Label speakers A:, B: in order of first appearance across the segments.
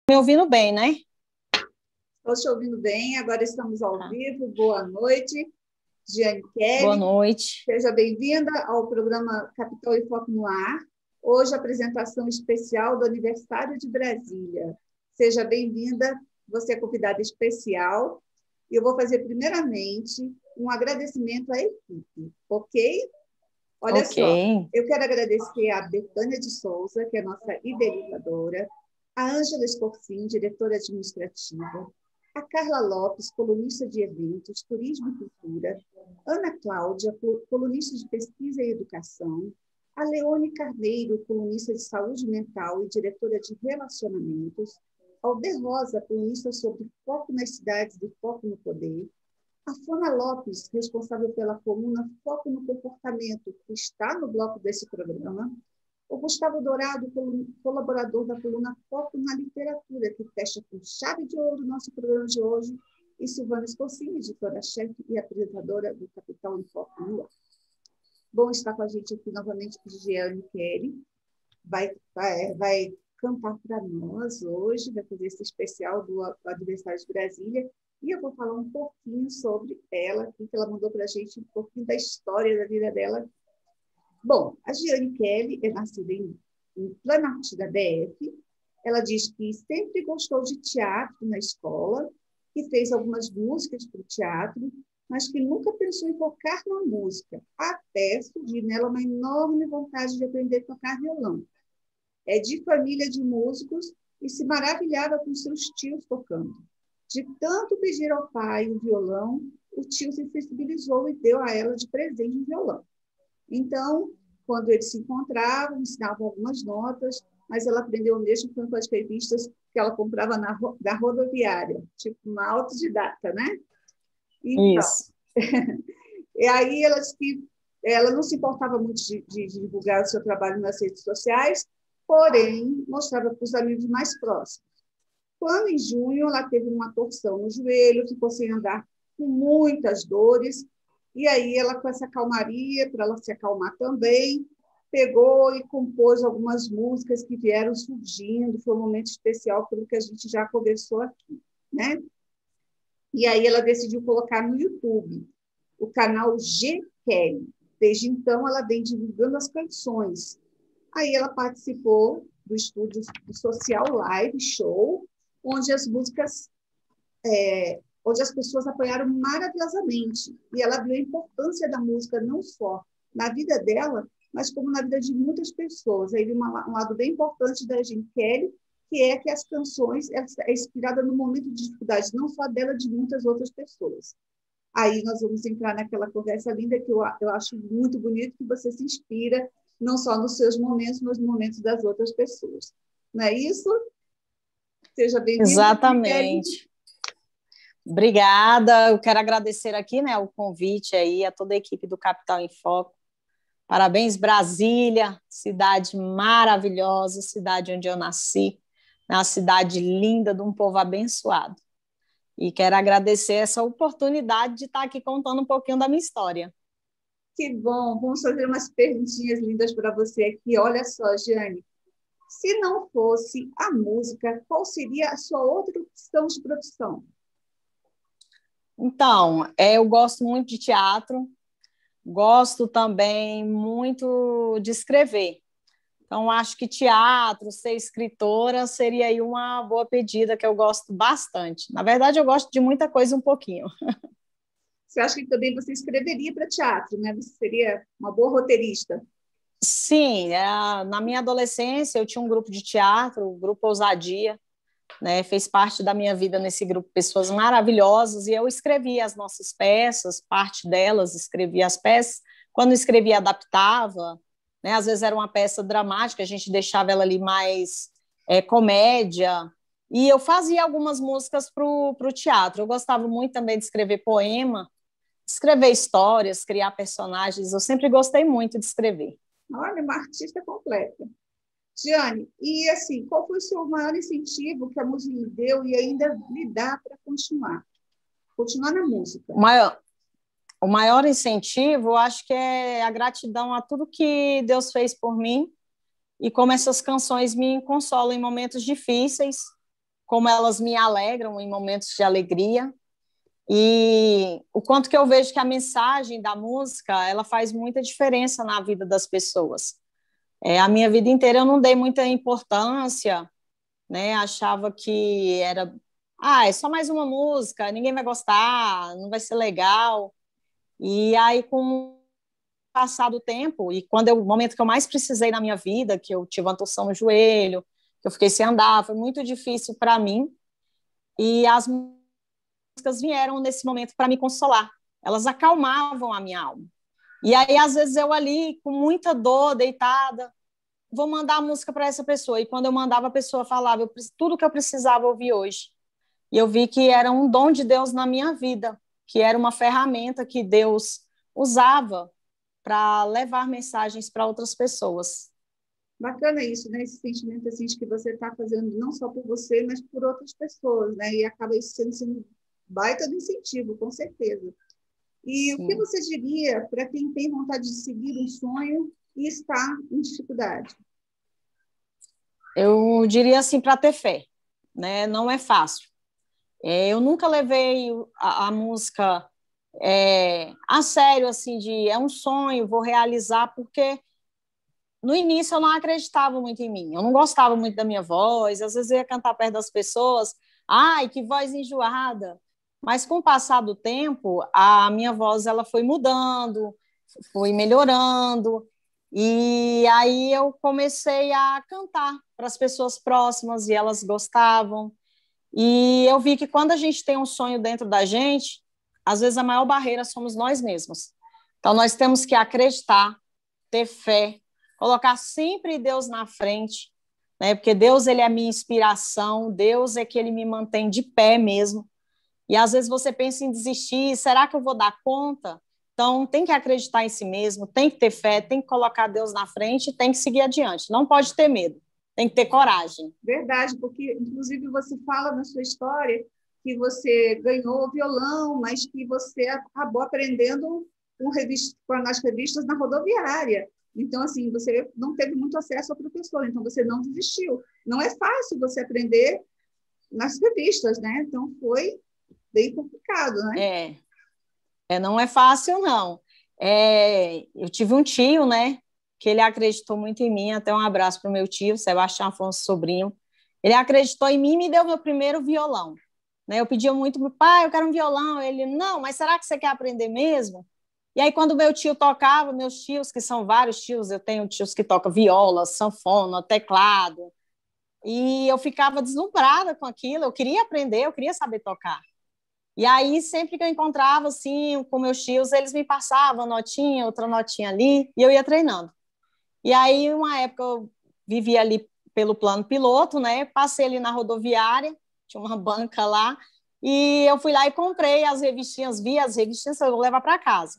A: Me ouvindo bem, né?
B: Estou te ouvindo bem, agora estamos ao vivo. Boa noite, Giane Kelly.
A: Boa noite.
B: Seja bem-vinda ao programa Capital e Foco no Ar. Hoje, a apresentação especial do aniversário de Brasília. Seja bem-vinda, você é convidada especial. E eu vou fazer, primeiramente, um agradecimento à equipe, ok? Olha só, eu quero agradecer a Betânia de Souza, que é nossa idealizadora, a Ângela Escorcim, diretora administrativa, a Carla Lopes, colunista de eventos, turismo e cultura, Ana Cláudia, colunista de pesquisa e educação, a Leone Carneiro, colunista de saúde mental e diretora de relacionamentos, Alder Rosa, colunista sobre foco nas cidades e foco no poder, a Fona Lopes, responsável pela coluna Foco no Comportamento, que está no bloco desse programa, o Gustavo Dourado, colaborador da coluna Foco na Literatura, que fecha com chave de ouro o nosso programa de hoje, e Silvana Escorcini, editora-chefe e apresentadora do Capital em Foco no Ar. Bom estar com a gente aqui novamente com Giane Kelly, vai cantar para nós hoje, vai fazer esse especial do aniversário de Brasília, e eu vou falar um pouquinho sobre ela, que ela mandou para a gente um pouquinho da história da vida dela. Bom, a Giane Kelly é nascida em Planalto da DF. Ela diz que sempre gostou de teatro na escola, que fez algumas músicas para o teatro, mas que nunca pensou em focar na música, até surgir nela uma enorme vontade de aprender a tocar violão. É de família de músicos e se maravilhava com seus tios tocando. De tanto pedir ao pai o violão, o tio se sensibilizou e deu a ela de presente um violão. Então, quando eles se encontravam, ensinavam algumas notas, mas ela aprendeu mesmo com as revistas que ela comprava da rodoviária, tipo uma autodidata, né? Então,
A: isso.
B: E aí ela disse que ela não se importava muito de divulgar o seu trabalho nas redes sociais, porém, mostrava para os amigos mais próximos. Quando, em junho, ela teve uma torção no joelho, ficou sem andar com muitas dores, e aí ela, com essa calmaria, para ela se acalmar também, pegou e compôs algumas músicas que vieram surgindo, foi um momento especial pelo que a gente já conversou aqui, né? E aí ela decidiu colocar no YouTube o canal G Kelly. Desde então, ela vem divulgando as canções. Aí ela participou do estúdio Social Live Show, onde as músicas, onde as pessoas apoiaram maravilhosamente. E ela viu a importância da música não só na vida dela, mas como na vida de muitas pessoas. Aí um lado bem importante da Giane Kelly, que é que as canções é inspirada no momento de dificuldade, não só dela, de muitas outras pessoas. Aí nós vamos entrar naquela conversa linda que eu acho muito bonito, que você se inspira não só nos seus momentos, mas nos momentos das outras pessoas. Não é isso? Seja bem-vinda.
A: Exatamente. Obrigada. Eu quero agradecer aqui, né, o convite aí a toda a equipe do Capital em Foco. Parabéns, Brasília, cidade maravilhosa, cidade onde eu nasci, uma cidade linda, de um povo abençoado. E quero agradecer essa oportunidade de estar aqui contando um pouquinho da minha história.
B: Que bom, vamos fazer umas perguntinhas lindas para você aqui. Olha só, Giane, se não fosse a música, qual seria a sua outra opção de profissão?
A: Então, eu gosto muito de teatro, gosto também muito de escrever. Então, acho que teatro, ser escritora, seria aí uma boa pedida, que eu gosto bastante. Na verdade, eu gosto de muita coisa um pouquinho.
B: Você acha que também você escreveria para teatro, né? Você seria uma boa roteirista?
A: Sim, na minha adolescência eu tinha um grupo de teatro, o Grupo Ousadia, né? Fez parte da minha vida nesse grupo pessoas maravilhosas, e eu escrevia as nossas peças, parte delas escrevia as peças, quando escrevia adaptava, né? Às vezes era uma peça dramática, a gente deixava ela ali mais comédia, e eu fazia algumas músicas para o teatro. Eu gostava muito também de escrever poema, escrever histórias, criar personagens, eu sempre gostei muito de escrever.
B: Olha, uma artista completa. Giane, e assim, qual foi o seu maior incentivo que a música lhe deu e ainda lhe dá para continuar? Continuar na música.
A: O maior incentivo, eu acho que é a gratidão a tudo que Deus fez por mim, e como essas canções me consolam em momentos difíceis, como elas me alegram em momentos de alegria, e o quanto que eu vejo que a mensagem da música, ela faz muita diferença na vida das pessoas. A minha vida inteira eu não dei muita importância, né? Achava que era, é só mais uma música, ninguém vai gostar, não vai ser legal. E aí, com o passar do tempo, e quando o momento que eu mais precisei na minha vida, que eu tive uma torção no joelho, que eu fiquei sem andar, foi muito difícil para mim, e as músicas vieram nesse momento para me consolar. Elas acalmavam a minha alma. E aí, às vezes, eu ali, com muita dor, deitada, vou mandar a música para essa pessoa. E quando eu mandava, a pessoa falava tudo que eu precisava ouvir hoje. E eu vi que era um dom de Deus na minha vida, que era uma ferramenta que Deus usava para levar mensagens para outras pessoas.
B: Bacana isso, né? Esse sentimento assim, de que você está fazendo não só por você, mas por outras pessoas, né? E acaba isso sendo baita do incentivo, com certeza. E Sim. O que você diria para quem tem vontade de seguir um sonho e está em dificuldade?
A: Eu diria assim, para ter fé, né? Não é fácil. Eu nunca levei a música a sério, assim, de é um sonho, vou realizar, porque no início eu não acreditava muito em mim, eu não gostava muito da minha voz, às vezes eu ia cantar perto das pessoas, ai, que voz enjoada, mas com o passar do tempo, a minha voz ela foi mudando, foi melhorando, e aí eu comecei a cantar para as pessoas próximas, e elas gostavam, e eu vi que quando a gente tem um sonho dentro da gente, às vezes a maior barreira somos nós mesmos. Então nós temos que acreditar, ter fé, colocar sempre Deus na frente, né? Porque Deus ele é a minha inspiração, Deus é que ele me mantém de pé mesmo. E às vezes você pensa em desistir, será que eu vou dar conta? Então tem que acreditar em si mesmo, tem que ter fé, tem que colocar Deus na frente, tem que seguir adiante. Não pode ter medo, tem que ter coragem.
B: Verdade, porque inclusive você fala na sua história que você ganhou violão, mas que você acabou aprendendo com as revistas na rodoviária. Então, assim, você não teve muito acesso ao professor, então você não desistiu. Não é fácil você aprender nas revistas, né? Então, foi bem complicado, né?
A: Não é fácil, não. Eu tive um tio, né, que ele acreditou muito em mim, até um abraço para o meu tio, Sebastião Afonso Sobrinho. Ele acreditou em mim e me deu meu primeiro violão. Né? Eu pedia muito, meu pai, eu quero um violão. Ele, não, mas será que você quer aprender mesmo? E aí, quando meu tio tocava, meus tios, que são vários tios, eu tenho tios que tocam viola, sanfona, teclado, e eu ficava deslumbrada com aquilo, eu queria aprender, eu queria saber tocar. E aí, sempre que eu encontrava, assim, com meus tios, eles me passavam notinha, outra notinha ali, e eu ia treinando. E aí, uma época, eu vivia ali pelo plano piloto, né? Passei ali na rodoviária, tinha uma banca lá, e eu fui lá e comprei as revistinhas, vi as revistinhas, eu vou levar para casa.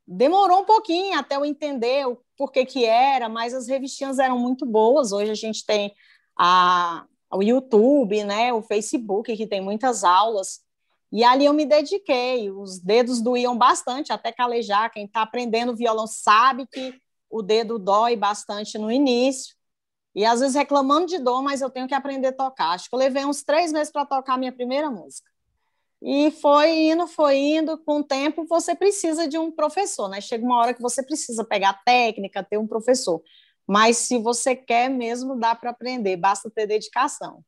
A: Demorou um pouquinho até eu entender o porquê que era, mas as revistinhas eram muito boas. Hoje a gente tem o YouTube, né, o Facebook, que tem muitas aulas. E ali eu me dediquei, os dedos doíam bastante, até calejar. Quem está aprendendo violão sabe que o dedo dói bastante no início. E às vezes reclamando de dor, mas eu tenho que aprender a tocar. Acho que eu levei uns 3 meses para tocar a minha primeira música. E foi indo, com o tempo você precisa de um professor, né? Chega uma hora que você precisa pegar técnica, ter um professor. Mas se você quer mesmo, dá para aprender, basta ter dedicação.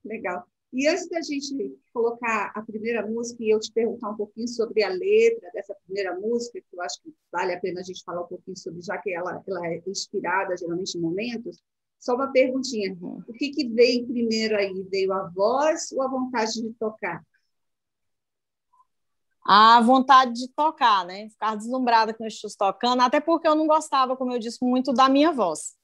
B: Legal. E antes da gente colocar a primeira música e eu te perguntar um pouquinho sobre a letra dessa primeira música, que eu acho que vale a pena a gente falar um pouquinho sobre, já que ela é inspirada geralmente em momentos, só uma perguntinha. O que veio primeiro aí? Veio a voz ou a vontade de tocar?
A: A vontade de tocar, né? Ficar deslumbrada com os tios tocando, até porque eu não gostava, como eu disse, muito da minha voz.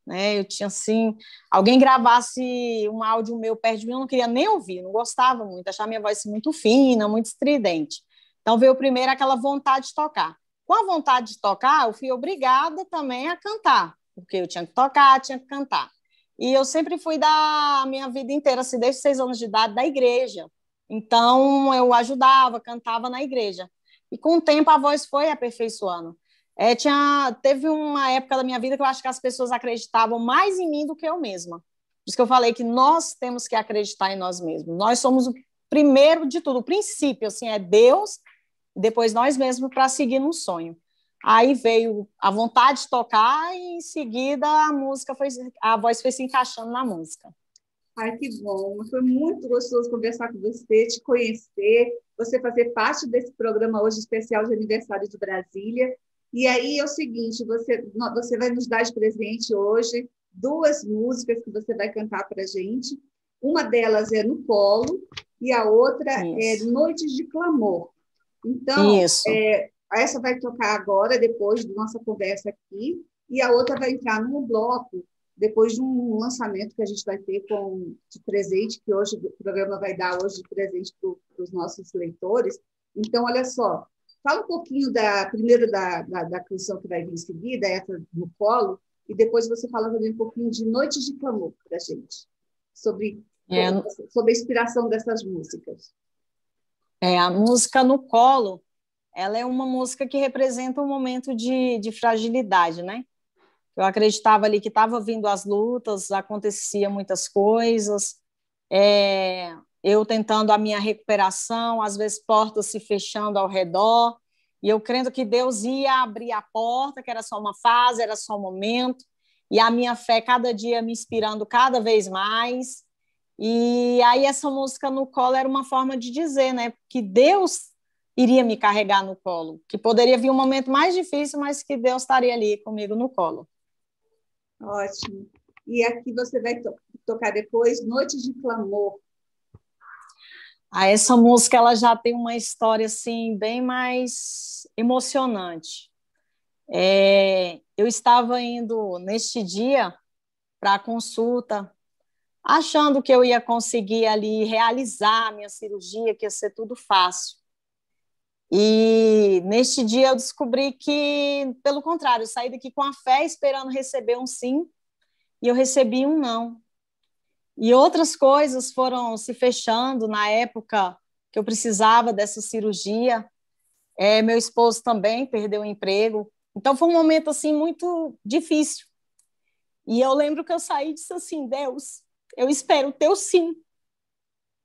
A: Né? Eu tinha assim, alguém gravasse um áudio meu perto de mim, eu não queria nem ouvir, não gostava muito, achava minha voz muito fina, muito estridente. Então veio primeiro aquela vontade de tocar. Com a vontade de tocar, eu fui obrigada também a cantar, porque eu tinha que tocar, tinha que cantar. E eu sempre fui da minha vida inteira, assim, desde 6 anos de idade, da igreja. Então eu ajudava, cantava na igreja. E com o tempo a voz foi aperfeiçoando. Teve uma época da minha vida que eu acho que as pessoas acreditavam mais em mim do que eu mesma. isso que eu falei que nós temos que acreditar em nós mesmos. Nós somos o primeiro de tudo, o princípio, assim, é Deus, depois nós mesmos para seguir no sonho. Aí veio a vontade de tocar e em seguida a voz foi se encaixando na música.
B: Ai, que bom. Foi muito gostoso conversar com você, te conhecer, você fazer parte desse programa hoje especial de aniversário de Brasília. E aí é o seguinte, você vai nos dar de presente hoje 2 músicas que você vai cantar para a gente. Uma delas é No Colo e a outra é Noites de Clamor. Então, essa vai tocar agora, depois da nossa conversa aqui, e a outra vai entrar num bloco depois de um lançamento que a gente vai ter de presente, que hoje o programa vai dar hoje de presente para os nossos leitores. Então, olha só, fala um pouquinho primeiro da canção que vai vir em seguida, essa No Colo, e depois você fala também um pouquinho de Noites de Clamor para a gente, sobre a inspiração dessas músicas.
A: A música No Colo, ela é uma música que representa um momento de fragilidade, né? Eu acreditava ali que estava vindo as lutas, acontecia muitas coisas, eu tentando a minha recuperação, às vezes portas se fechando ao redor, e eu crendo que Deus ia abrir a porta, que era só uma fase, era só um momento, e a minha fé cada dia me inspirando cada vez mais. E aí essa música No Colo era uma forma de dizer, né, que Deus iria me carregar no colo, que poderia vir um momento mais difícil, mas que Deus estaria ali comigo no colo.
B: Ótimo. E aqui você vai tocar depois Noites de Clamor.
A: Essa música ela já tem uma história assim bem mais emocionante. Eu estava indo neste dia para a consulta, achando que eu ia conseguir ali realizar a minha cirurgia, que ia ser tudo fácil. E neste dia eu descobri que, pelo contrário, eu saí daqui com a fé esperando receber um sim, e eu recebi um não. E outras coisas foram se fechando na época que eu precisava dessa cirurgia. Meu esposo também perdeu o emprego. Então foi um momento assim muito difícil. E eu lembro que eu saí e disse assim: Deus, eu espero o teu sim.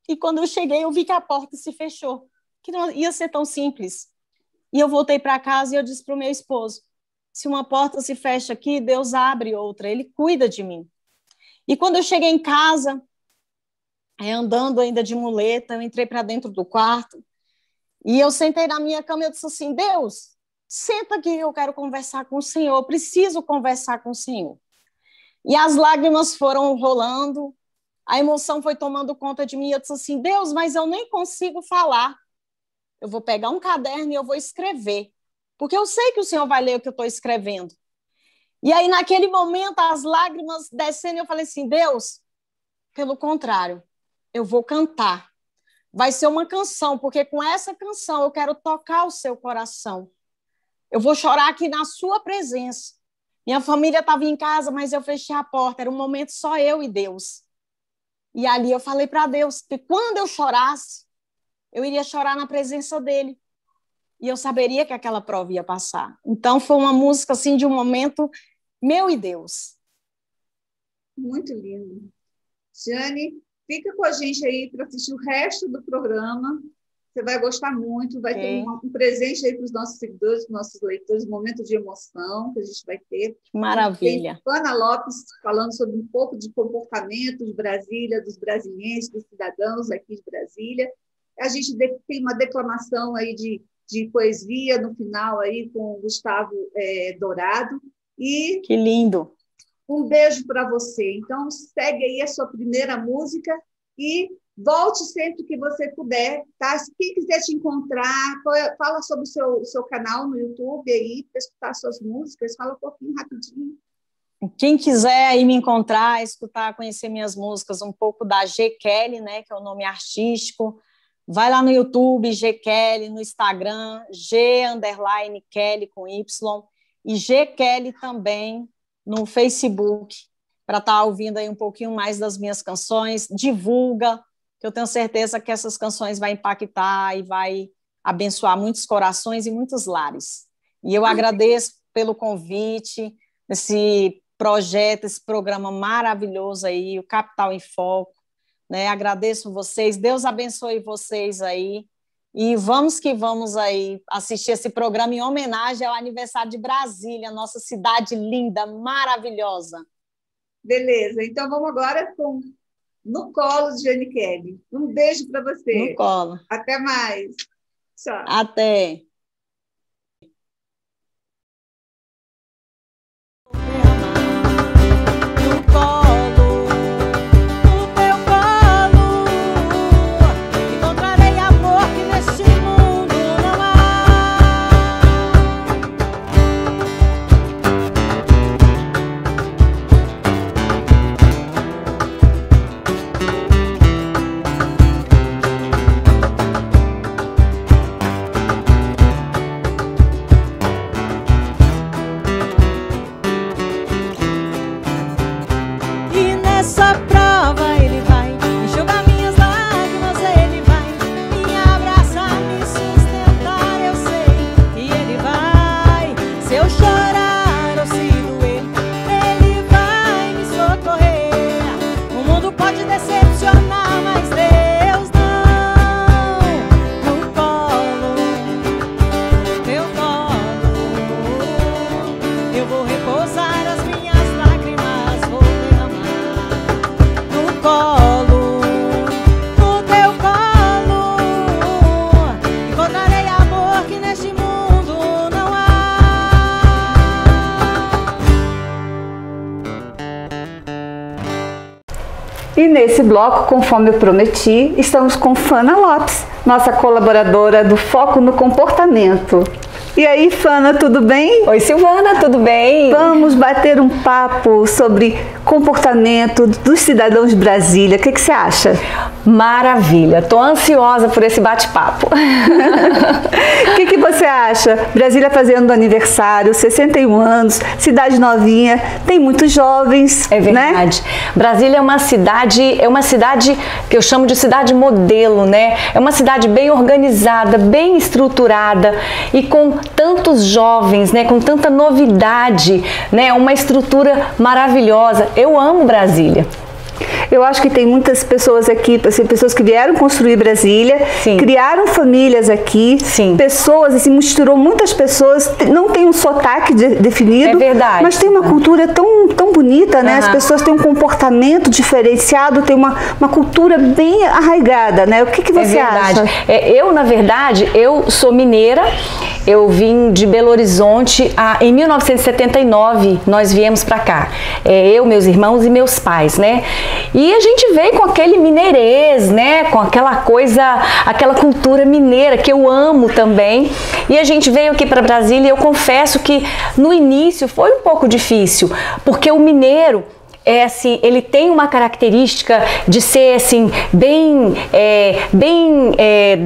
A: E quando eu cheguei, eu vi que a porta se fechou, que não ia ser tão simples. E eu voltei para casa e eu disse para o meu esposo: se uma porta se fecha aqui, Deus abre outra, Ele cuida de mim. E quando eu cheguei em casa, andando ainda de muleta, eu entrei para dentro do quarto e eu sentei na minha cama e eu disse assim: Deus, senta aqui, eu quero conversar com o Senhor, eu preciso conversar com o Senhor. E as lágrimas foram rolando, a emoção foi tomando conta de mim. Eu disse assim: Deus, mas eu nem consigo falar. Eu vou pegar um caderno e eu vou escrever, porque eu sei que o Senhor vai ler o que eu estou escrevendo. E aí, naquele momento, as lágrimas descendo, eu falei assim: Deus, pelo contrário, eu vou cantar. Vai ser uma canção, porque com essa canção eu quero tocar o seu coração. Eu vou chorar aqui na sua presença. Minha família estava em casa, mas eu fechei a porta. Era um momento só eu e Deus. E ali eu falei para Deus que quando eu chorasse, eu iria chorar na presença dele. E eu saberia que aquela prova ia passar. Então foi uma música assim de um momento meu e Deus.
B: Muito lindo. Jane, fica com a gente aí para assistir o resto do programa. Você vai gostar muito, vai ter um presente aí para os nossos seguidores, para os nossos leitores, um momento de emoção que a gente vai ter.
A: Maravilha.
B: Tem Ana Lopes falando sobre um pouco de comportamento de Brasília, dos brasilienses, dos cidadãos aqui de Brasília. A gente tem uma declamação aí de poesia no final aí com o Gustavo Dourado. E
A: que lindo!
B: Um beijo para você. Então, segue aí a sua primeira música e volte sempre que você puder, tá? Se quem quiser te encontrar, fala sobre o seu canal no YouTube aí, para escutar suas músicas, fala um pouquinho rapidinho.
A: Quem quiser aí me encontrar, escutar, conhecer minhas músicas, um pouco da G. Kelly, né, que é o nome artístico, vai lá no YouTube, G. Kelly, no Instagram, G_Kelly com Y, e G. Kelly também no Facebook, para estar ouvindo aí um pouquinho mais das minhas canções. Divulga, que eu tenho certeza que essas canções vão impactar e vai abençoar muitos corações e muitos lares. E eu agradeço pelo convite, esse projeta esse programa maravilhoso aí, o Capital em Foco, né? Agradeço vocês, Deus abençoe vocês aí, e vamos que vamos aí assistir esse programa em homenagem ao aniversário de Brasília, nossa cidade linda, maravilhosa.
B: Beleza, então vamos agora com No Colo de Jane Kelly. Um beijo para você.
A: No colo.
B: Até mais. Tchau.
A: Até.
C: E nesse bloco, conforme eu prometi, estamos com Fana Lopes, nossa colaboradora do Foco no Comportamento. E aí, Fana, tudo bem?
D: Oi, Silvana, tudo bem?
C: Vamos bater um papo sobre comportamento dos cidadãos de Brasília. O que você acha?
D: Maravilha, estou ansiosa por esse bate-papo.
C: O que você acha? Brasília fazendo aniversário, 61 anos, cidade novinha, tem muitos jovens,
D: é verdade, né? Brasília é uma cidade que eu chamo de cidade modelo, né? É uma cidade bem organizada, bem estruturada e com tantos jovens, né? Com tanta novidade, né? Uma estrutura maravilhosa. Eu amo Brasília.
C: Eu acho que tem muitas pessoas aqui, assim, pessoas que vieram construir Brasília,
D: sim,
C: criaram famílias aqui,
D: sim,
C: pessoas, assim, misturou muitas pessoas, não tem um sotaque definido,
D: é verdade,
C: mas tem uma cultura tão bonita, né? As pessoas têm um comportamento diferenciado, tem uma cultura bem arraigada, né? O que você acha?
D: Eu, na verdade, eu sou mineira, eu vim de Belo Horizonte em 1979, nós viemos para cá, eu, meus irmãos e meus pais, né? E a gente veio com aquele mineirês, né? Com aquela coisa, aquela cultura mineira que eu amo também. E a gente veio aqui para Brasília e eu confesso que no início foi um pouco difícil, porque o mineiro ele tem uma característica de ser assim bem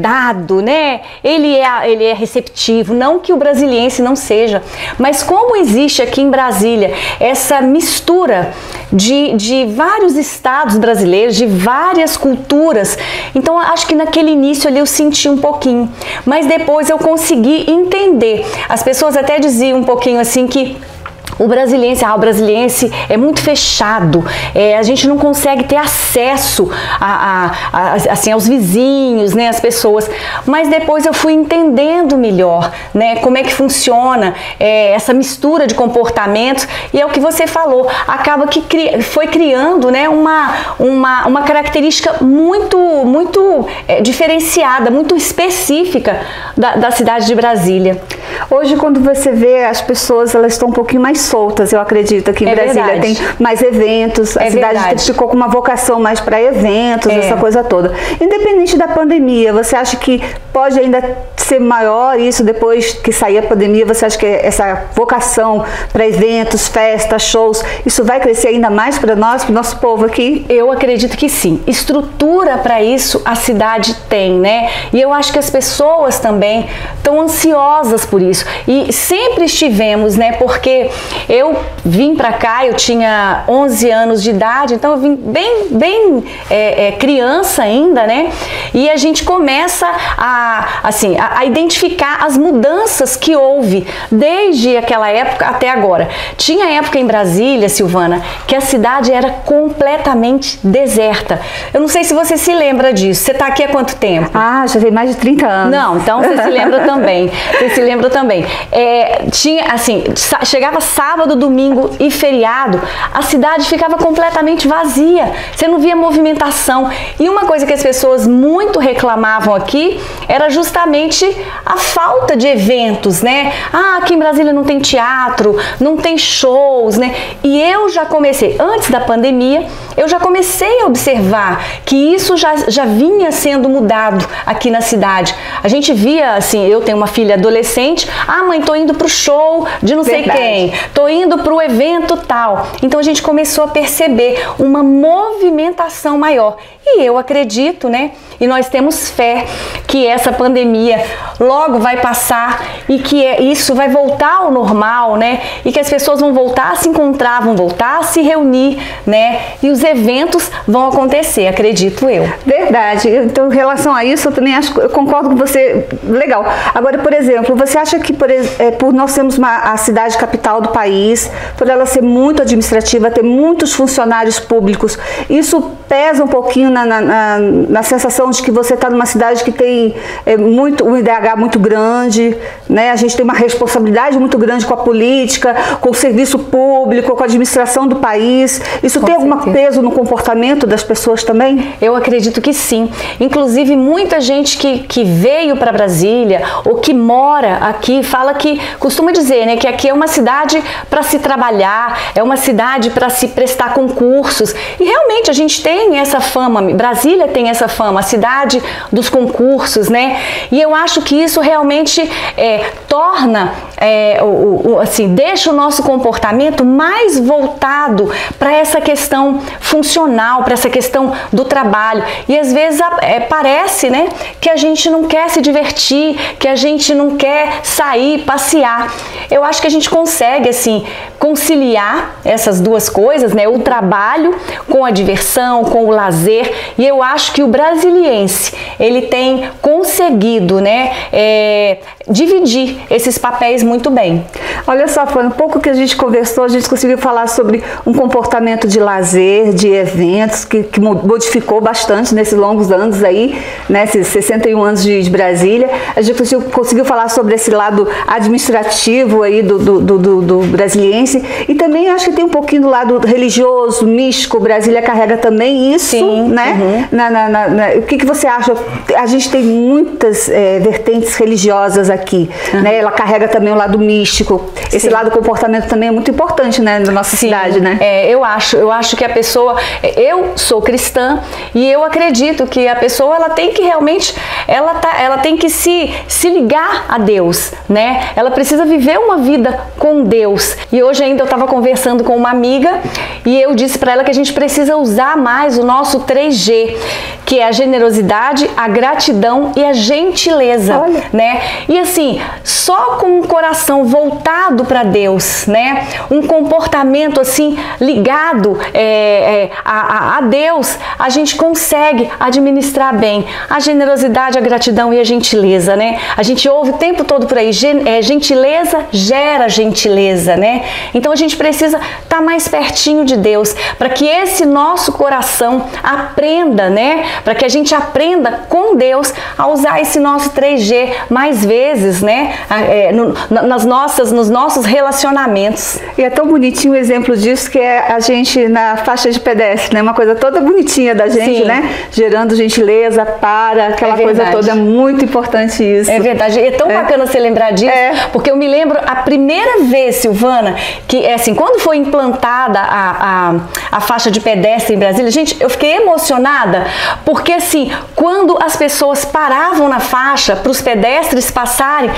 D: dado, né? Ele é receptivo, não que o brasiliense não seja, mas como existe aqui em Brasília essa mistura de vários estados brasileiros, de várias culturas, então acho que naquele início ali eu senti um pouquinho, mas depois eu consegui entender. As pessoas até diziam um pouquinho assim que o brasiliense é muito fechado, a gente não consegue ter acesso assim, aos vizinhos, né, às pessoas, mas depois eu fui entendendo melhor, né, como é que funciona essa mistura de comportamentos, e é o que você falou, acaba que foi criando, né, uma característica muito diferenciada, muito específica da cidade de Brasília.
C: Hoje, quando você vê as pessoas, elas estão um pouquinho mais soltas, eu acredito, aqui em Brasília. Verdade. Tem mais eventos, a cidade ficou com uma vocação mais para eventos, essa coisa toda. Independente da pandemia, você acha que pode ainda ser maior isso depois que sair a pandemia? Você acha que essa vocação para eventos, festas, shows, isso vai crescer ainda mais para nós, para o nosso povo aqui?
D: Eu acredito que sim. Estrutura para isso a cidade tem, né? E eu acho que as pessoas também estão ansiosas por isso. E sempre estivemos, né? Porque Eu vim para cá, eu tinha 11 anos de idade, então eu vim bem criança ainda, né? E a gente começa a identificar as mudanças que houve desde aquela época até agora. Tinha época em Brasília, Silvana, que a cidade era completamente deserta. Eu não sei se você se lembra disso. Você está aqui há quanto tempo?
C: Ah, já tem mais de 30 anos.
D: Não, então você se lembra também. Você se lembra também. Tinha, assim, chegava sábado, domingo e feriado, a cidade ficava completamente vazia. Você não via movimentação. E uma coisa que as pessoas muito reclamavam aqui era justamente a falta de eventos, né? Ah, aqui em Brasília não tem teatro, não tem shows, né? E eu já comecei, antes da pandemia, eu já comecei a observar que isso já vinha sendo mudado aqui na cidade. A gente via, assim, eu tenho uma filha adolescente, mãe, tô indo pro show de não sei quem, tô indo pro evento tal. Então a gente começou a perceber uma movimentação maior. E eu acredito, né? E nós temos fé que essa pandemia logo vai passar e que isso vai voltar ao normal, né? E que as pessoas vão voltar a se encontrar, vão voltar a se reunir, né? E os eventos vão acontecer, acredito eu.
C: Verdade. Então, em relação a isso, eu também eu concordo com você. Legal. Agora, por exemplo, você acha que por nós sermos a cidade capital do país, por ela ser muito administrativa, ter muitos funcionários públicos, isso pesa um pouquinho na sensação de que você está numa cidade que tem um IDH muito grande, né? A gente tem uma responsabilidade muito grande com a política, com o serviço público, com a administração do país. Isso tem algum peso no comportamento das pessoas também?
D: Eu acredito que sim. Inclusive, muita gente que veio para Brasília ou que mora aqui costuma dizer, né, que aqui é uma cidade para se trabalhar, é uma cidade para se prestar concursos. E realmente a gente tem essa fama, Brasília tem essa fama, a cidade dos concursos, né? E eu acho que isso realmente torna, deixa o nosso comportamento mais voltado para essa questão funcional, para essa questão do trabalho. E às vezes parece, né, que a gente não quer se divertir, que a gente não quer sair, passear. Eu acho que a gente consegue, assim, conciliar essas duas coisas, né? O trabalho com a diversão, com o lazer. E eu acho que o brasiliense, ele tem conseguido, né, dividir esses papéis muito bem.
C: Olha só, foi um pouco que a gente conversou, a gente conseguiu falar sobre um comportamento de lazer, de eventos, que modificou bastante nesses longos anos aí, né, esses 61 anos de Brasília. A gente conseguiu falar sobre esse lado administrativo aí do brasiliense, e também acho que tem um pouquinho do lado religioso, místico. Brasília carrega também isso. Sim, né? O que você acha? A gente tem muitas vertentes religiosas aqui, né? Ela carrega também o lado místico. Esse lado do comportamento também é muito importante, né, na nossa cidade, né?
D: Eu acho que a pessoa, eu sou cristã e eu acredito que a pessoa, ela tem que realmente, ela tem que se ligar a Deus, né? Ela precisa viver uma vida com Deus. E hoje ainda eu estava conversando com uma amiga e eu disse para ela que a gente precisa usar mais o nosso 3G, que é a generosidade, a gratidão e a gentileza, né? E assim, só com o coração voltado para Deus, né? Um comportamento assim ligado a Deus, a gente consegue administrar bem a generosidade, a gratidão e a gentileza, né? A gente ouve o tempo todo por aí, gentileza gera gentileza, né? Então a gente precisa estar mais pertinho de Deus, para que esse nosso coração aprenda, né? Para que a gente aprenda com Deus a usar esse nosso 3G mais vezes, né? Nos nossos relacionamentos.
C: E é tão bonitinho o exemplo disso, que é a gente na faixa de pedestre, né? Uma coisa toda bonitinha da gente, sim, né? Gerando gentileza, aquela coisa toda, é muito importante isso.
D: É verdade. E é tão bacana você lembrar disso, porque eu me lembro a primeira vez, Silvana, que assim, quando foi implantada a faixa de pedestre em Brasília, gente, eu fiquei emocionada, Porque assim, quando as pessoas paravam na faixa para os pedestres passarem,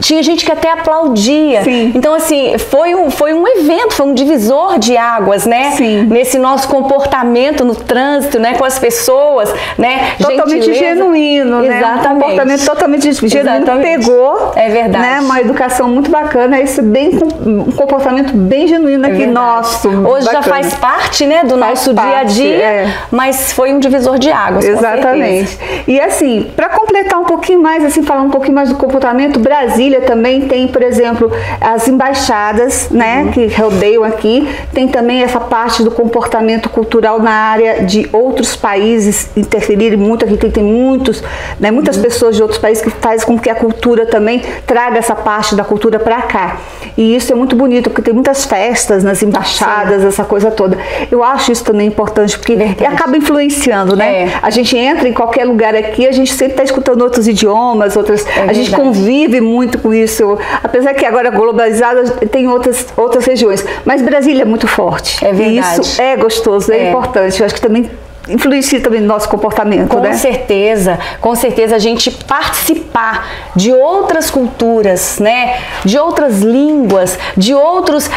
D: tinha gente que até aplaudia.
C: Sim.
D: Então, assim, foi um evento, foi um divisor de águas, né?
C: Sim.
D: Nesse nosso comportamento no trânsito, né? Com as pessoas, né?
C: Totalmente
D: gentileza.
C: Genuíno, né?
D: Exatamente.
C: Um comportamento totalmente genuíno.
D: Exatamente.
C: Pegou,
D: é verdade,
C: né? Uma educação muito bacana, um comportamento bem genuíno aqui nosso.
D: Hoje
C: bacana.
D: já faz parte, né? Do nosso dia a dia, mas foi um divisor de águas.
C: Exatamente. E assim, para completar um pouquinho mais, assim, falar um pouquinho mais do comportamento, Brasília também tem, por exemplo, as embaixadas, né, que rodeiam aqui. Tem também essa parte do comportamento cultural na área de outros países interferirem muito. Aqui tem muitos, né, muitas pessoas de outros países que fazem com que a cultura também traga essa parte da cultura para cá. E isso é muito bonito, porque tem muitas festas nas embaixadas, essa coisa toda. Eu acho isso também importante, porque acaba influenciando, né? A gente entra em qualquer lugar aqui, a gente sempre está escutando outros idiomas, a gente convive muito com isso, apesar que agora globalizada tem outras regiões, mas Brasília é muito forte.
D: É verdade.
C: E isso é gostoso, é importante. Eu acho que também influencia também no nosso comportamento, né?
D: Com certeza a gente participar de outras culturas, né? De outras línguas, de outros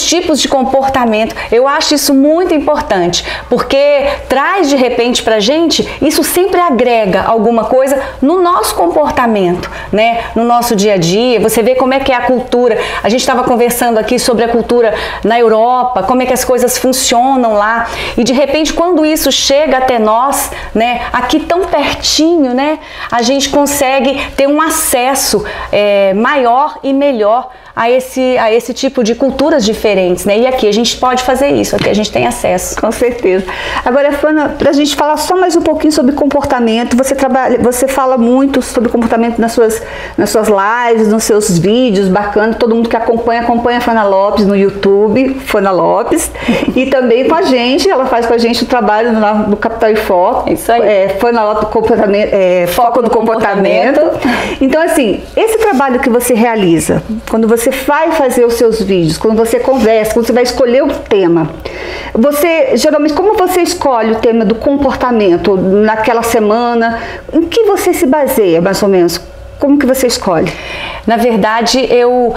D: tipos de comportamento. Eu acho isso muito importante, porque traz de repente pra gente, isso sempre agrega alguma coisa no nosso comportamento, né? No nosso dia a dia. Você vê como é que é a cultura. A gente estava conversando aqui sobre a cultura na Europa, como é que as coisas funcionam lá, e de repente quando isso chega até nós, né, aqui tão pertinho, né, a gente consegue ter um acesso maior e melhor a esse tipo de culturas diferentes, né? E aqui a gente pode fazer isso, aqui a gente tem acesso.
C: Com certeza. Agora, Fana, para a gente falar só mais um pouquinho sobre comportamento, você fala muito sobre comportamento nas suas lives, nos seus vídeos, bacana, todo mundo que acompanha a Fana Lopes no YouTube, Fana Lopes, e também com a gente, ela faz com a gente o trabalho no Capital e Foco.
D: Isso aí.
C: Fana Lopes, Foco no Comportamento. Então, assim, esse trabalho que você realiza, quando você vai fazer os seus vídeos, quando você conversa, quando você vai escolher o tema, geralmente, como você escolhe o tema do comportamento naquela semana? Em que você se baseia, mais ou menos? Como que você escolhe?
D: Na verdade, eu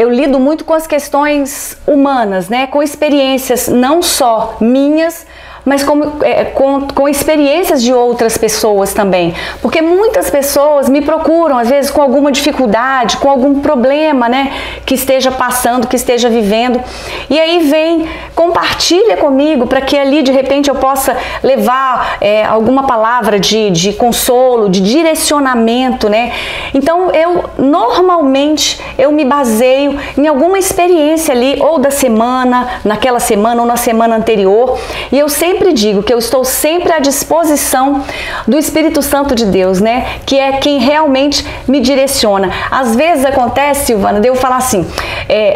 D: lido muito com as questões humanas, né? Com experiências não só minhas, mas com experiências de outras pessoas também. Porque muitas pessoas me procuram, às vezes, com alguma dificuldade, com algum problema, né, que esteja passando, que esteja vivendo. E aí compartilha comigo, para que ali, de repente, eu possa levar alguma palavra de consolo, de direcionamento, né? Então, normalmente, eu me baseio em alguma experiência ali, ou da semana, naquela semana, ou na semana anterior. E eu sempre digo que eu estou sempre à disposição do Espírito Santo de Deus, né? Que é quem realmente me direciona. Às vezes acontece, Silvana, de eu falar assim,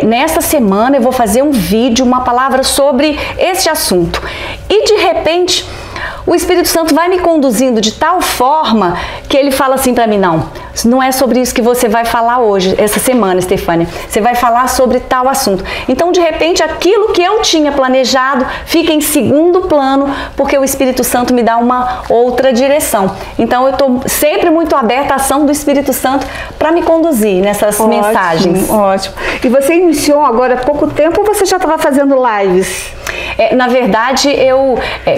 D: nesta semana eu vou fazer um vídeo, uma palavra sobre este assunto. E de repente o Espírito Santo vai me conduzindo de tal forma que ele fala assim para mim, não é sobre isso que você vai falar hoje, essa semana, Stefânia. Você vai falar sobre tal assunto. Então, de repente, aquilo que eu tinha planejado fica em segundo plano, porque o Espírito Santo me dá uma outra direção. Então, eu estou sempre muito aberta à ação do Espírito Santo para me conduzir nessas mensagens.
C: Ótimo. E você iniciou agora há pouco tempo ou você já estava fazendo lives?
D: Na verdade,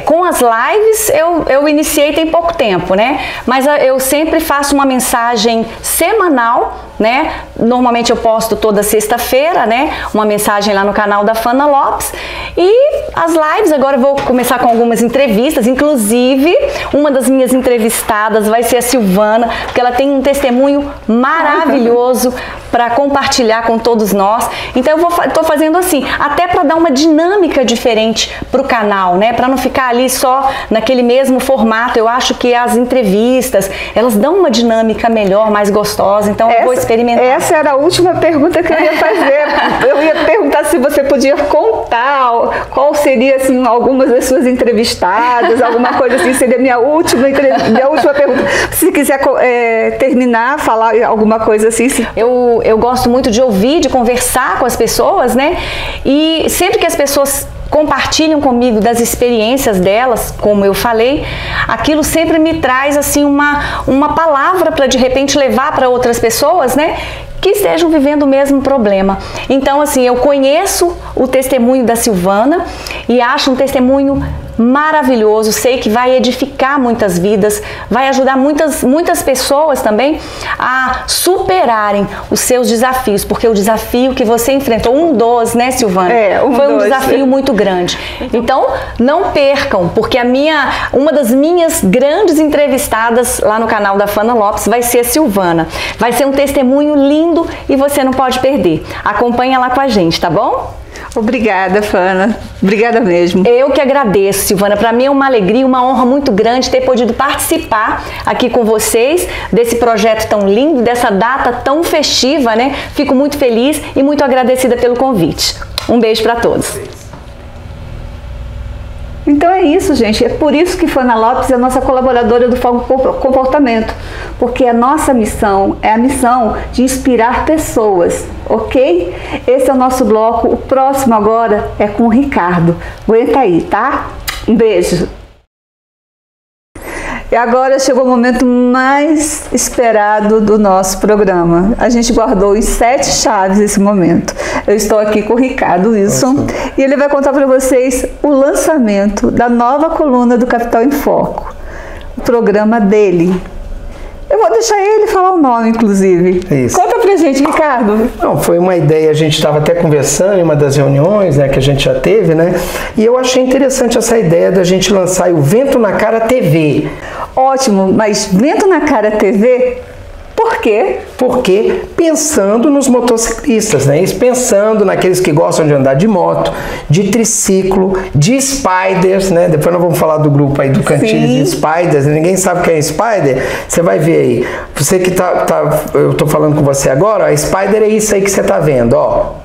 D: com as lives eu iniciei tem pouco tempo, né? Mas eu sempre faço uma mensagem semanal, né? Normalmente eu posto toda sexta-feira, né? Uma mensagem lá no canal da Fana Lopes. E as lives, agora eu vou começar com algumas entrevistas, inclusive uma das minhas entrevistadas vai ser a Silvana, porque ela tem um testemunho maravilhoso para compartilhar com todos nós. Então eu estou fazendo assim, até para dar uma dinâmica diferente para o canal, né? Para não ficar ali só naquele mesmo formato. Eu acho que as entrevistas, elas dão uma dinâmica melhor, mais gostosa. Então eu vou experimentar.
C: Essa era a última pergunta que eu ia fazer. Eu ia perguntar se você podia contar qual seria, assim, algumas das suas entrevistadas, alguma coisa assim, seria minha última pergunta. Se quiser terminar, falar alguma coisa assim. Eu
D: gosto muito de ouvir, de conversar com as pessoas, né? E sempre que as pessoas compartilham comigo das experiências delas, como eu falei, aquilo sempre me traz assim uma palavra para de repente levar para outras pessoas, né, que estejam vivendo o mesmo problema. Então, assim, eu conheço o testemunho da Silvana e acho um testemunho maravilhoso, sei que vai edificar muitas vidas, vai ajudar muitas pessoas também a superarem os seus desafios, porque o desafio que você enfrentou, um dos, né, Silvana? Foi um desafio muito grande. Então, não percam, porque uma das minhas grandes entrevistadas lá no canal da Fana Lopes vai ser a Silvana. Vai ser um testemunho lindo e você não pode perder. Acompanha lá com a gente, tá bom?
C: Obrigada, Fana. Obrigada mesmo.
D: Eu que agradeço, Silvana. Para mim é uma alegria, uma honra muito grande ter podido participar aqui com vocês desse projeto tão lindo, dessa data tão festiva, né? Fico muito feliz e muito agradecida pelo convite. Um beijo para todos.
C: Então é isso, gente. É por isso que Fana Lopes é a nossa colaboradora do Foco Comportamento, porque a nossa missão é a missão de inspirar pessoas, ok? Esse é o nosso bloco. O próximo agora é com o Ricardo. Aguenta aí, tá? Um beijo. E agora chegou o momento mais esperado do nosso programa. A gente guardou em 7 chaves esse momento. Eu estou aqui com o Ricardo Wilson e ele vai contar para vocês o lançamento da nova coluna do Capital em Foco, o programa dele. Eu vou deixar ele falar o nome, inclusive.
E: Isso.
C: Conta pra gente, Ricardo.
E: Não, foi uma ideia, a gente estava até conversando em uma das reuniões, né, que a gente já teve, né? E eu achei interessante essa ideia da gente lançar o Vento na Cara TV.
C: Ótimo, mas Vento na Cara TV... Por quê?
E: Porque pensando nos motociclistas, né? Pensando naqueles que gostam de andar de moto, de triciclo, de spiders, né? Depois nós vamos falar do grupo aí do Cantilhos de Spiders. Ninguém sabe o que é Spider. Você vai ver aí. Você que eu tô falando com você agora, ó, a Spider é isso aí que você tá vendo, ó.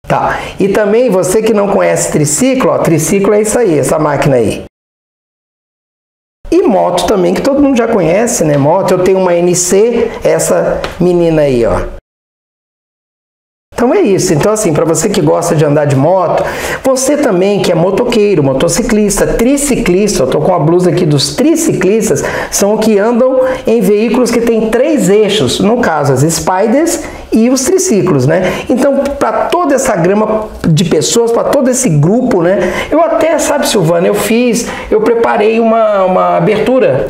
E: Tá. E também você que não conhece triciclo, ó, triciclo é isso aí, essa máquina aí. E moto também, que todo mundo já conhece, né? Moto, eu tenho uma NC, essa menina aí, ó. Então é isso. Então assim, para você que gosta de andar de moto, você também que é motoqueiro, motociclista, triciclista, eu tô com a blusa aqui dos triciclistas, são os que andam em veículos que tem 3 eixos, no caso as Spiders e os triciclos, né? Então, para toda essa gama de pessoas, para todo esse grupo, né? Eu até, sabe, Silvana, eu preparei uma abertura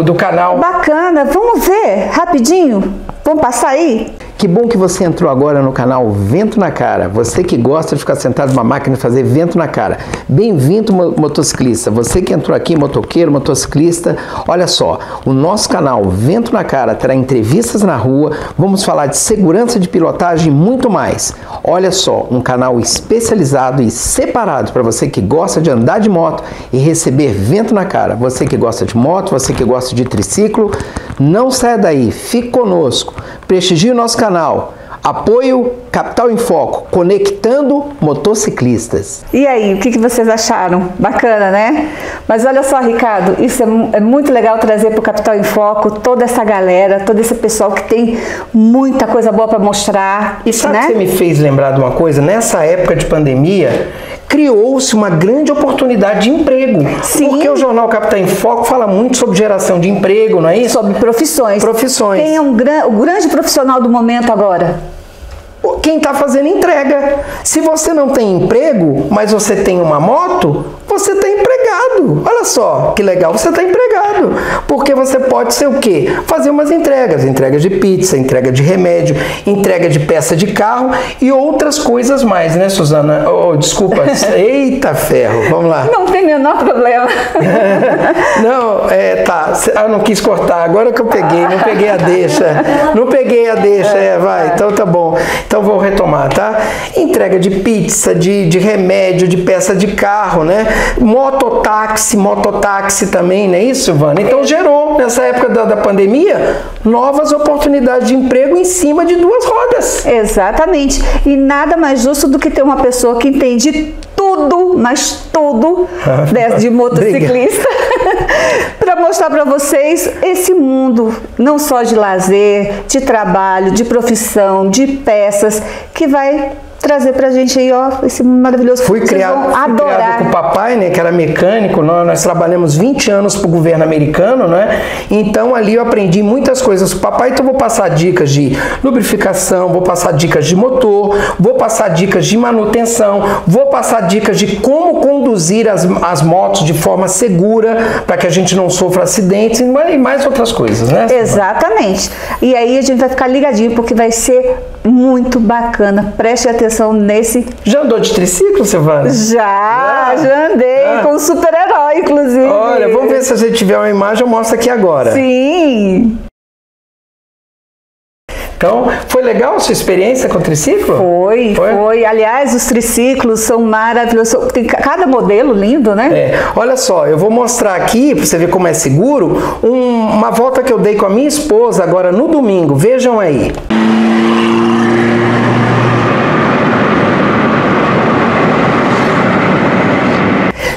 E: do canal.
C: Bacana, vamos ver, rapidinho, vamos passar aí?
E: Que bom que você entrou agora no canal Vento na Cara. Você que gosta de ficar sentado numa máquina e fazer vento na cara. Bem-vindo, motociclista. Você que entrou aqui, motoqueiro, motociclista. Olha só, o nosso canal Vento na Cara terá entrevistas na rua, vamos falar de segurança de pilotagem e muito mais. Olha só, um canal especializado e separado para você que gosta de andar de moto e receber vento na cara. Você que gosta de moto, você que gosta de triciclo, não saia daí, fique conosco. Prestigie o nosso canal. Apoio Capital em Foco, conectando motociclistas.
C: E aí, o que vocês acharam? Bacana, né? Mas olha só, Ricardo, isso é muito legal trazer para o Capital em Foco toda essa galera, todo esse pessoal que tem muita coisa boa para mostrar.
E: E sabe,
C: né?
E: Que você me fez lembrar de uma coisa? Nessa época de pandemia, criou-se uma grande oportunidade de emprego.
C: Sim.
E: Porque o jornal Capital em Foco fala muito sobre geração de emprego, não é isso?
C: Sobre profissões.
E: Profissões.
C: Quem é o grande profissional do momento agora?
E: Quem está fazendo entrega. Se você não tem emprego, mas você tem uma moto, você está empregado. Olha só que legal, você está empregado. Porque você pode ser o quê? Fazer umas entregas. Entrega de pizza, entrega de remédio, entrega de peça de carro e outras coisas mais, né, Suzana? Oh, desculpa. Eita ferro, vamos lá.
C: Não tem menor problema.
E: Não, tá. Não quis cortar. Agora que eu peguei, não peguei a deixa. Não peguei a deixa, vai. Então tá bom. Então vou retomar, tá? Entrega de pizza, de remédio, de peça de carro, né? Mototáxi também, não é isso, Silvana? Então gerou, nessa época da pandemia, novas oportunidades de emprego em cima de 2 rodas.
C: Exatamente. E nada mais justo do que ter uma pessoa que entende tudo, mas tudo de motociclista para mostrar para vocês esse mundo, não só de lazer, de trabalho, de profissão, de peças, que vai trazer pra gente aí, ó, esse maravilhoso.
E: Fui criado com o papai, né, que era mecânico. Nós trabalhamos 20 anos pro governo americano, né? Então ali eu aprendi muitas coisas com o papai. Então eu vou passar dicas de lubrificação, vou passar dicas de motor, vou passar dicas de manutenção, vou passar dicas de como conduzir as motos de forma segura para que a gente não sofra acidentes e mais outras coisas, né?
C: Exatamente. E aí a gente vai ficar ligadinho porque vai ser muito bacana. Preste atenção nesse...
E: Já andou de triciclo, Silvana?
C: Já andei com um super-herói, inclusive.
E: Olha, vamos ver se você tiver uma imagem, eu mostro aqui agora.
C: Sim.
E: Então, foi legal a sua experiência com o triciclo?
C: Foi. Aliás, os triciclos são maravilhosos. Tem cada modelo lindo, né?
E: Olha só, eu vou mostrar aqui, para você ver como é seguro, uma volta que eu dei com a minha esposa agora no domingo. Vejam aí.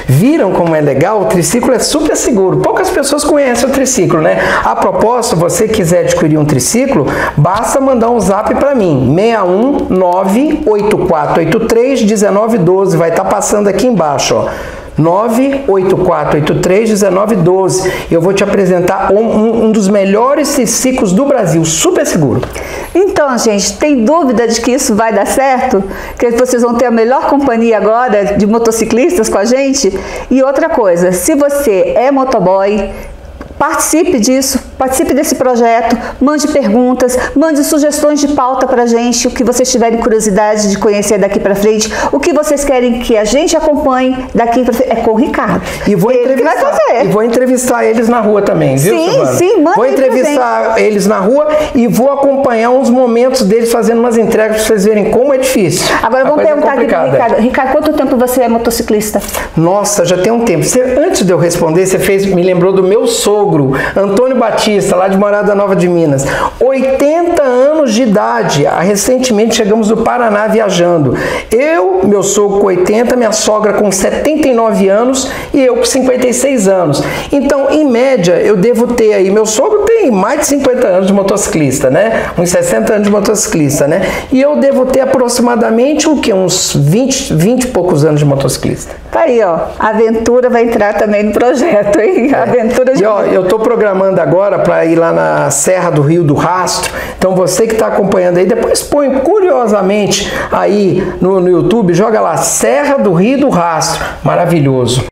E: Viram como é legal? O triciclo é super seguro. Poucas pessoas conhecem o triciclo, né? A propósito, você quiser adquirir um triciclo, basta mandar um zap para mim, 61984831912. Vai estar passando aqui embaixo, ó. 984831912. Eu vou te apresentar um dos melhores triciclos do Brasil, super seguro.
C: Então, gente, tem dúvida de que isso vai dar certo? Que vocês vão ter a melhor companhia agora de motociclistas com a gente? E outra coisa, se você é motoboy, participe disso, participe desse projeto, mande perguntas, mande sugestões de pauta pra gente, o que vocês tiverem curiosidade de conhecer daqui pra frente, o que vocês querem que a gente acompanhe daqui pra frente, é com o Ricardo.
E: E vou entrevistar eles na rua também, viu, Silvana?
C: Sim, manda.
E: Vou entrevistar eles na rua e vou acompanhar uns momentos deles fazendo umas entregas pra vocês verem como é difícil.
C: Agora vamos perguntar aqui pro Ricardo. Ricardo, quanto tempo você é motociclista?
E: Nossa, já tem um tempo. Antes de eu responder, me lembrou do meu sogro, Antônio Batista, lá de Morada Nova de Minas. 80 anos de idade. Recentemente chegamos do Paraná viajando. Meu sogro com 80, minha sogra com 79 anos e eu com 56 anos. Então, em média, eu devo ter aí... Meu sogro tem mais de 50 anos de motociclista, né? Uns 60 anos de motociclista, né? E eu devo ter aproximadamente o quê? Uns 20 e poucos anos de motociclista.
C: Tá aí, ó. A aventura vai entrar também no projeto, hein? Aventura de...
E: E, ó, eu tô programando agora para ir lá na Serra do Rio do Rastro. Então você que está acompanhando aí, depois põe curiosamente aí no YouTube, joga lá Serra do Rio do Rastro. Maravilhoso.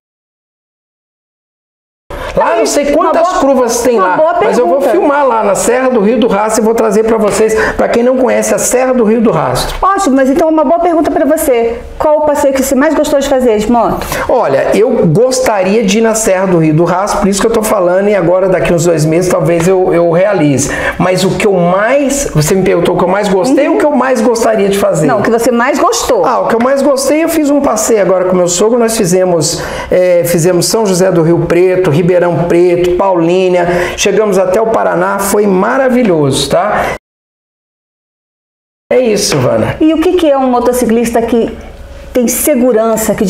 E: Lá não sei quantas curvas tem lá, mas eu vou filmar lá na Serra do Rio do Rastro e vou trazer para vocês, para quem não conhece a Serra do Rio do Rastro.
C: Ótimo, mas então uma boa pergunta para você. Qual o passeio que você mais gostou de fazer de moto?
E: Olha, eu gostaria de ir na Serra do Rio do Rastro, por isso que eu tô falando, e agora daqui uns 2 meses talvez eu realize. Mas o que eu mais, você me perguntou o que eu mais gostei ou o que eu mais gostaria de fazer?
C: Não, o que você mais gostou.
E: O que eu mais gostei, eu fiz um passeio agora com meu sogro, nós fizemos São José do Rio Preto, Ribeirão Preto, Paulínia, chegamos até o Paraná, foi maravilhoso, tá? É isso, Silvana.
C: E o que é um motociclista que tem segurança, que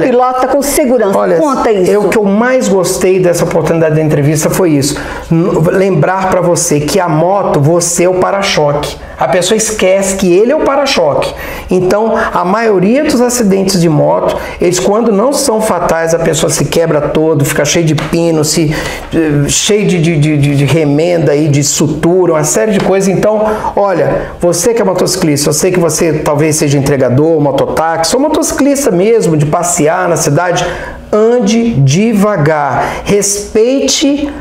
C: pilota com segurança? Conta isso.
E: O que eu mais gostei dessa oportunidade da entrevista foi isso. Lembrar para você que a moto, você é o para-choque. A pessoa esquece que ele é o para-choque. Então, a maioria dos acidentes de moto, eles quando não são fatais, a pessoa se quebra todo, fica cheio de pino, cheio de remenda aí, de sutura, uma série de coisas. Então, olha, você que é motociclista, eu sei que você talvez seja entregador, mototáxi, ou motociclista mesmo, de passear na cidade, ande devagar, respeite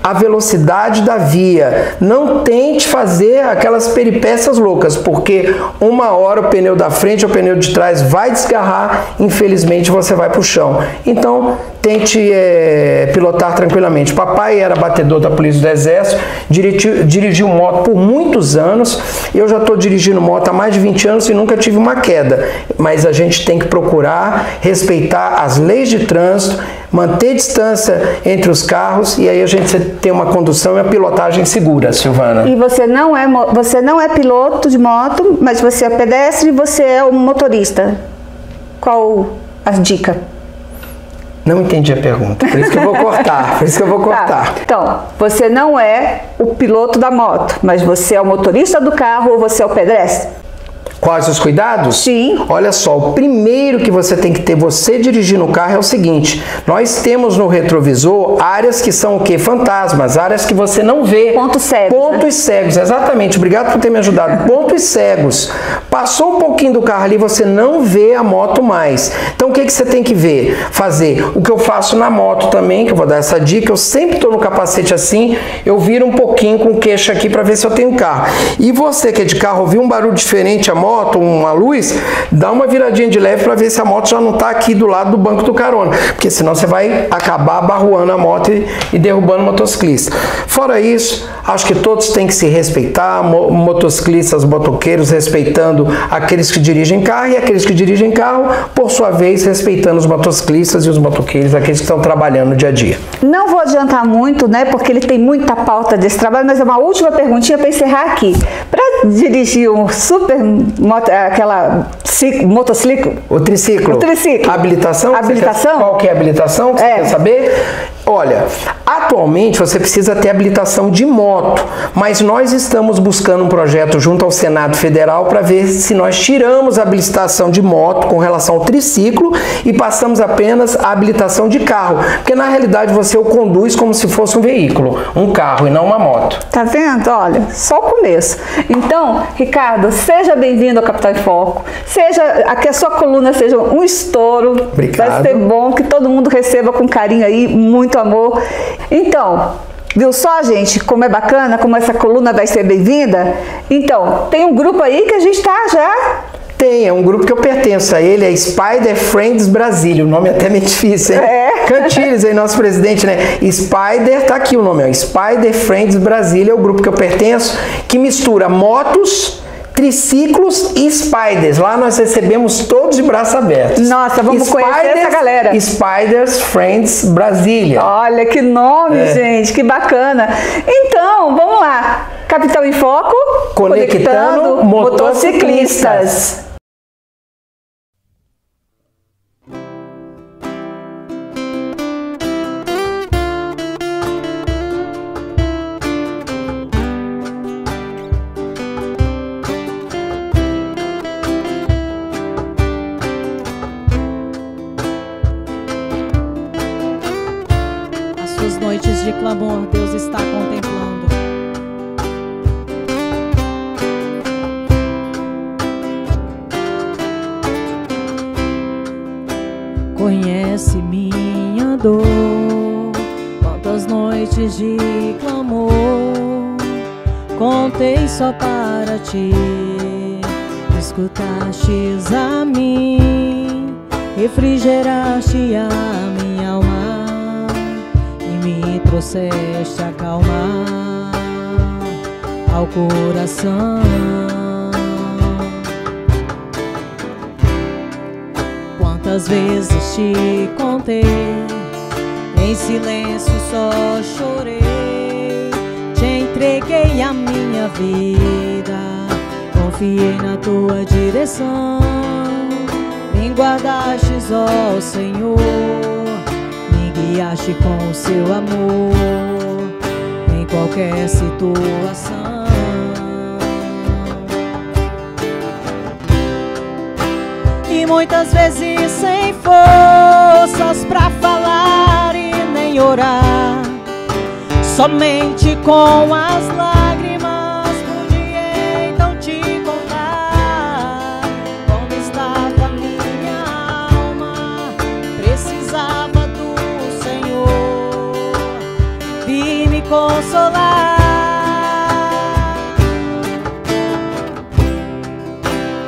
E: a velocidade da via. Não tente fazer aquelas peripécias loucas, porque uma hora o pneu da frente ou o pneu de trás vai desgarrar, infelizmente você vai para o chão. Então, tente pilotar tranquilamente. Papai era batedor da Polícia do Exército, dirigiu moto por muitos anos. Eu já estou dirigindo moto há mais de 20 anos e nunca tive uma queda. Mas a gente tem que procurar respeitar as leis de trânsito, manter distância entre os carros e aí a gente tem uma condução e uma pilotagem segura, Silvana.
C: E você não é piloto de moto, mas você é pedestre e você é um motorista. Qual a dica?
E: Não entendi a pergunta, por isso que eu vou cortar,
C: Tá. Então, você não é o piloto da moto, mas você é o motorista do carro ou você é o pedestre?
E: Quais os cuidados?
C: Sim.
E: Olha só, o primeiro que você tem que ter, você dirigindo o carro, é o seguinte: nós temos no retrovisor áreas que são o quê? Fantasmas, áreas que você não vê.
C: Pontos cegos.
E: Pontos cegos, exatamente. Obrigado por ter me ajudado. Pontos cegos. Passou um pouquinho do carro ali, você não vê a moto mais. Então o que você tem que ver? Fazer o que eu faço na moto também, que eu vou dar essa dica. Eu sempre estou no capacete assim, eu viro um pouquinho com o queixo aqui para ver se eu tenho carro. E você que é de carro, ouviu um barulho diferente a moto, uma luz, dá uma viradinha de leve para ver se a moto já não está aqui do lado do banco do carona, porque senão você vai acabar abarroando a moto e derrubando o motociclista. Fora isso, acho que todos têm que se respeitar, motociclistas, motoqueiros respeitando aqueles que dirigem carro e aqueles que dirigem carro, por sua vez, respeitando os motociclistas e os motoqueiros, aqueles que estão trabalhando no dia a dia.
C: Não vou adiantar muito, né, porque ele tem muita pauta desse trabalho, mas é uma última perguntinha para encerrar aqui. Para dirigir um super motociclo?
E: O triciclo.
C: O triciclo.
E: Habilitação?
C: Habilitação?
E: Qual que é a habilitação que você quer saber? Olha, atualmente você precisa ter habilitação de moto, mas nós estamos buscando um projeto junto ao Senado Federal para ver se nós tiramos a habilitação de moto com relação ao triciclo e passamos apenas a habilitação de carro, porque na realidade você o conduz como se fosse um veículo, um carro e não uma moto.
C: Tá vendo? Olha, só o começo. Então, Ricardo, seja bem-vindo ao Capital em Foco, que a sua coluna seja um estouro.
E: Obrigado.
C: Vai ser bom que todo mundo receba com carinho aí, muito amor. Então, viu só, gente, como é bacana, como essa coluna vai ser bem-vinda? Então, tem um grupo aí que a gente tá já...
E: Tem, é um grupo que eu pertenço a ele, é Spider Friends Brasília, o nome é até meio difícil, hein? Cantilhos aí, nosso presidente, né? Spider, tá aqui o nome, ó, Spider Friends Brasília é o grupo que eu pertenço, que mistura motos, triciclos e spiders. Lá nós recebemos todos de braços abertos.
C: Nossa, vamos conhecer essa galera.
E: Spiders Friends Brasília.
C: Olha que nome, gente, que bacana. Então, vamos lá. Capital em Foco,
E: conectando motociclistas.
A: Noites de clamor, Deus está contemplando. Conhece minha dor, quantas noites de clamor contei só para ti. Escutastes a mim, refrigeraste a minha alma, me trouxeste a acalmar ao coração. Quantas vezes te contei, em silêncio só chorei, te entreguei a minha vida, confiei na tua direção, me guardastes, ó Senhor, guiaste com o seu amor em qualquer situação. E muitas vezes sem forças pra falar e nem orar, somente com as lágrimas pude então te contar como estava minha alma, precisava me consolar.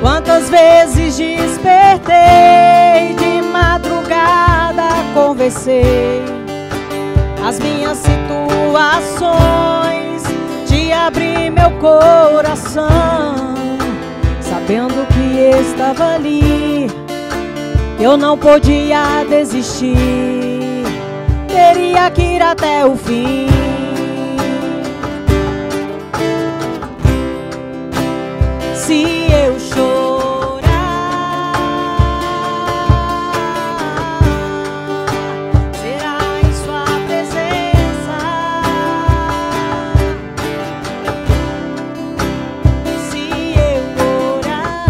A: Quantas vezes despertei de madrugada, conversei as minhas situações, te abri meu coração, sabendo que estava ali, eu não podia desistir, teria que ir até o fim. Se eu chorar, será em sua presença. Se eu orar,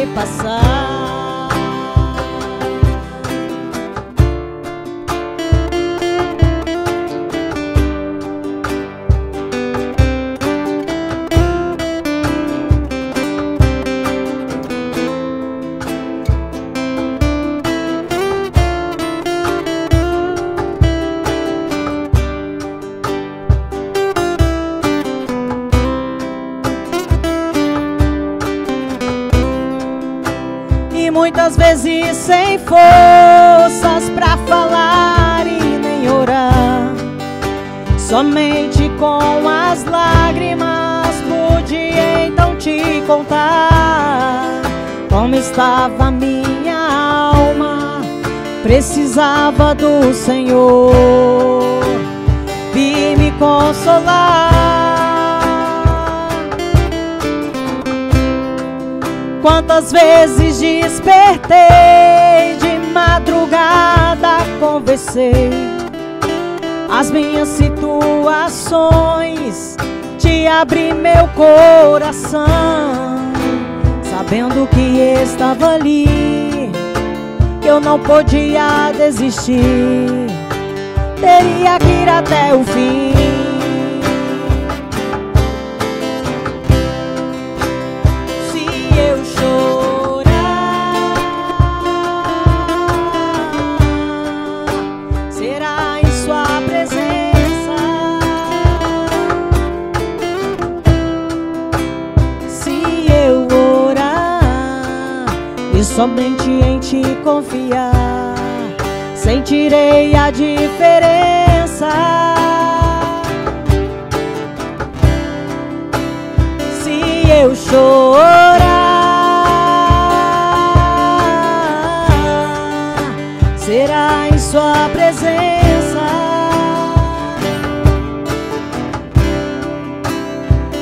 A: vai passar. Muitas vezes sem forças pra falar e nem orar, somente com as lágrimas pude então te contar como estava minha alma, precisava do Senhor vir me consolar. Quantas vezes despertei de madrugada, conversei as minhas situações, te abri meu coração, sabendo que estava ali, que eu não podia desistir, teria que ir até o fim. Somente em te confiar, sentirei a diferença. Se eu chorar, será em sua presença.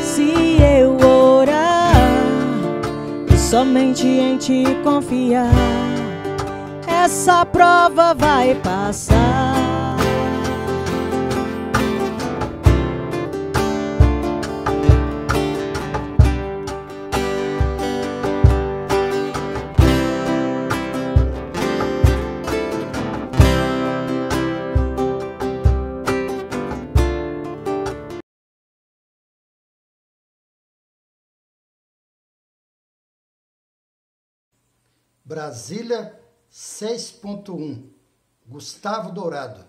A: Se eu somente em te confiar, essa prova vai passar.
F: Brasília 6.1, Gustavo Dourado.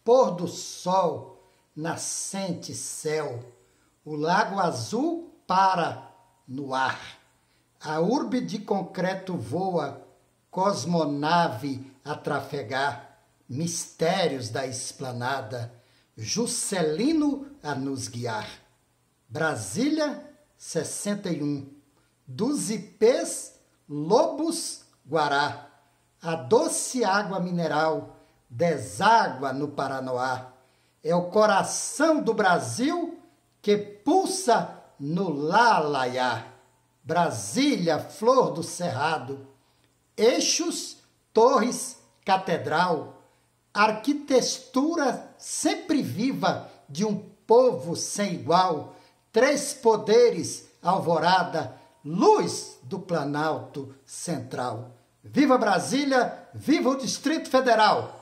F: Pôr do sol, nascente céu, o lago azul para no ar. A urbe de concreto voa, cosmonave a trafegar, mistérios da esplanada, Juscelino a nos guiar. Brasília 61, dos ipês, lobos, guará, a doce água mineral deságua no Paranoá. É o coração do Brasil que pulsa no Lalaiá. Brasília, flor do cerrado, eixos, torres, catedral, arquitetura sempre viva de um povo sem igual, três poderes, alvorada, luz do Planalto Central. Viva Brasília, viva o Distrito Federal!